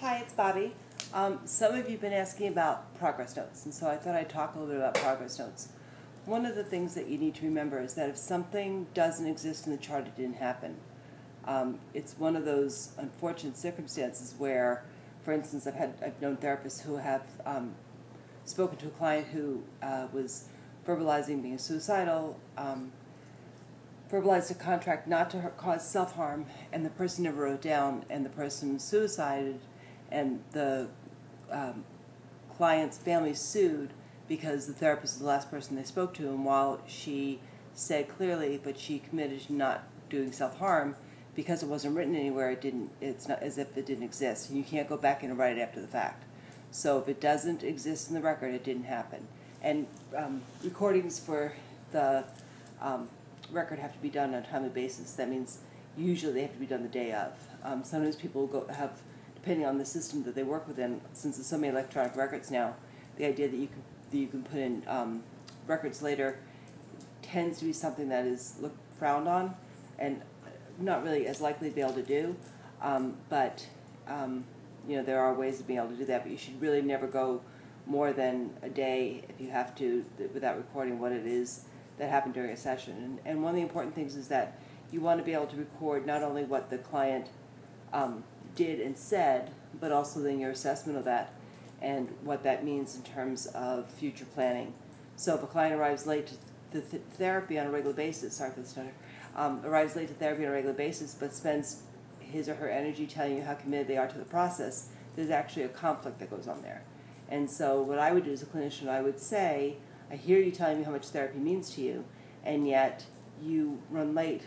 Hi, it's Bobbie. Some of you have been asking about progress notes, and so I thought I'd talk a little bit about progress notes. One of the things that you need to remember is that if something doesn't exist in the chart, it didn't happen. It's one of those unfortunate circumstances where, for instance, I've known therapists who have spoken to a client who was verbalizing being suicidal, verbalized a contract not to cause self-harm, and the person never wrote down, and the person suicided, and the client's family sued because the therapist was the last person they spoke to, and while she said clearly, but she committed to not doing self-harm, because it wasn't written anywhere, it's not as if it didn't exist, and you can't go back and write it after the fact. So if it doesn't exist in the record, it didn't happen. And recordings for the record have to be done on a timely basis. That means usually they have to be done the day of. Sometimes people have, depending on the system that they work within, since there's so many electronic records now, the idea that you can put in records later tends to be something that is frowned on and not really as likely to be able to do. But there are ways of being able to do that, but you should really never go more than a day if you have to without recording what it is that happened during a session. And one of the important things is that you want to be able to record not only what the client did and said, but also then your assessment of that and what that means in terms of future planning. So if a client arrives late to therapy on a regular basis, sorry for the stutter, arrives late to therapy on a regular basis but spends his or her energy telling you how committed they are to the process, there's actually a conflict that goes on there. And so what I would do as a clinician, I would say, I hear you telling me how much therapy means to you, and yet you run late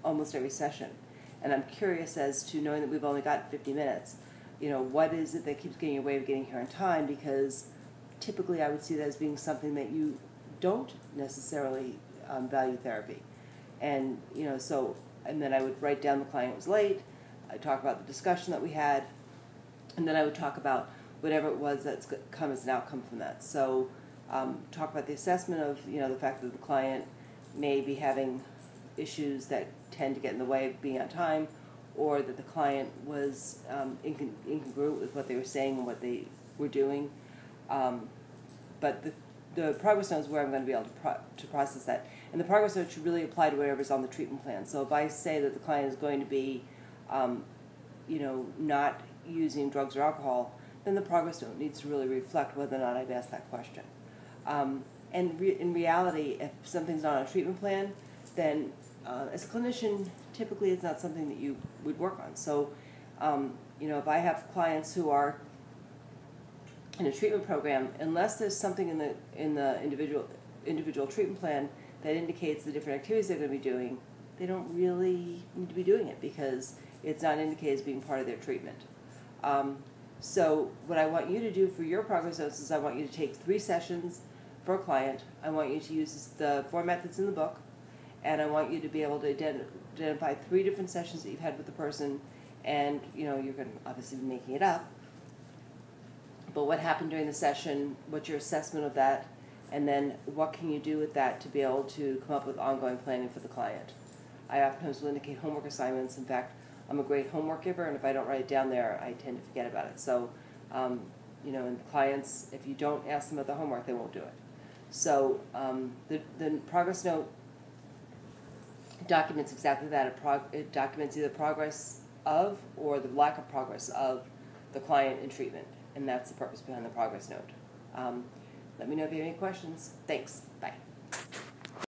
almost every session. And I'm curious as to, knowing that we've only got 50 minutes, what is it that keeps getting in your way of getting here on time? Because typically I would see that as being something that you don't necessarily value therapy. And, and then I would write down the client was late, I'd talk about the discussion that we had, and then I would talk about whatever it was that's come as an outcome from that. So talk about the assessment of, the fact that the client may be having issues that tend to get in the way of being on time, or that the client was incongruent with what they were saying and what they were doing. But the progress note is where I'm going to be able to process that. And the progress note should really apply to whatever's on the treatment plan. So if I say that the client is going to be, not using drugs or alcohol, then the progress note needs to really reflect whether or not I've asked that question. In reality, if something's not on a treatment plan, then as a clinician, typically it's not something that you would work on. So, if I have clients who are in a treatment program, unless there's something in the individual treatment plan that indicates the different activities they're going to be doing, they don't really need to be doing it because it's not indicated as being part of their treatment. So what I want you to do for your progress notes is I want you to take 3 sessions for a client. I want you to use the format that's in the book, and I want you to be able to identify 3 different sessions that you've had with the person, and you're going to obviously be making it up. But what happened during the session, what's your assessment of that, and then what can you do with that to be able to come up with ongoing planning for the client. I oftentimes will indicate homework assignments. In fact, I'm a great homework giver, and if I don't write it down there, I tend to forget about it. So, and clients, if you don't ask them about the homework, they won't do it. So the progress note documents exactly that. It documents either progress of or the lack of progress of the client in treatment, and that's the purpose behind the progress note. Let me know if you have any questions. Thanks. Bye.